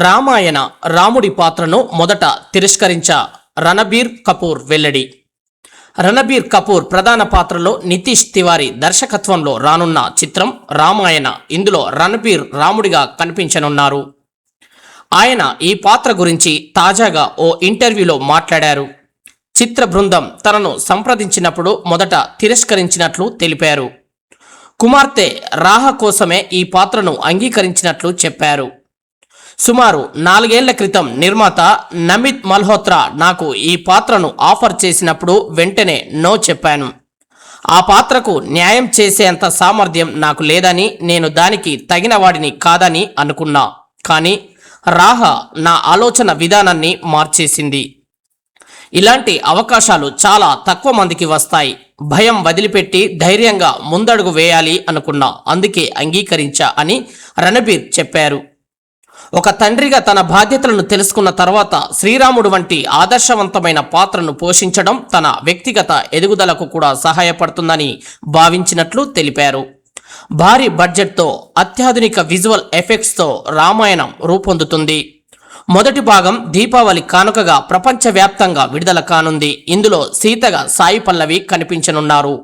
రామాయణ రాముడి పాత్రను మొదట తిరస్కరించ రణబీర్ కపూర్ వెల్లడి. రణబీర్ కపూర్ ప్రధాన పాత్రలో నితీష్ తివారీ దర్శకత్వంలో రానున్న చిత్రం రామాయణ. ఇందులో రణబీర్ రాముడిగా కనిపించనున్నారు. ఆయన ఈ పాత్ర గురించి తాజాగా ఓ ఇంటర్వ్యూలో మాట్లాడారు. చిత్ర బృందం తనను సంప్రదించినప్పుడు మొదట తిరస్కరించినట్లు తెలిపారు. కుమార్తె రాహ కోసమే ఈ పాత్రను అంగీకరించినట్లు చెప్పారు. సుమారు 4 ఏళ్ల క్రితం నిర్మాత నమిత్ మల్హోత్రా నాకు ఈ పాత్రను ఆఫర్ చేసినప్పుడు వెంటనే నో చెప్పాను. ఆ పాత్రకు న్యాయం చేసేంత సామర్థ్యం నాకు లేదని, నేను దానికి తగిన వాడిని కాదని అనుకున్నా. కానీ రాహ నా ఆలోచన విధానాన్ని మార్చేసింది. ఇలాంటి అవకాశాలు చాలా తక్కువ మందికి వస్తాయి. భయం వదిలిపెట్టి ధైర్యంగా ముందడుగు వేయాలి అనుకున్నా. అందుకే అంగీకరించా అని రణబీర్ చెప్పారు. ఒక తండ్రిగా తన బాధ్యతలను తెలుసుకున్న తర్వాత శ్రీరాముడు వంటి ఆదర్శవంతమైన పాత్రను పోషించడం తన వ్యక్తిగత ఎదుగుదలకు కూడా సహాయపడుతుందని భావించినట్లు తెలిపారు. భారీ బడ్జెట్తో అత్యాధునిక విజువల్ ఎఫెక్ట్స్తో రామాయణం రూపొందుతుంది. మొదటి భాగం దీపావళి కానుకగా ప్రపంచవ్యాప్తంగా విడుదల కానుంది. ఇందులో సీతగా సాయి పల్లవి కనిపించనున్నారు.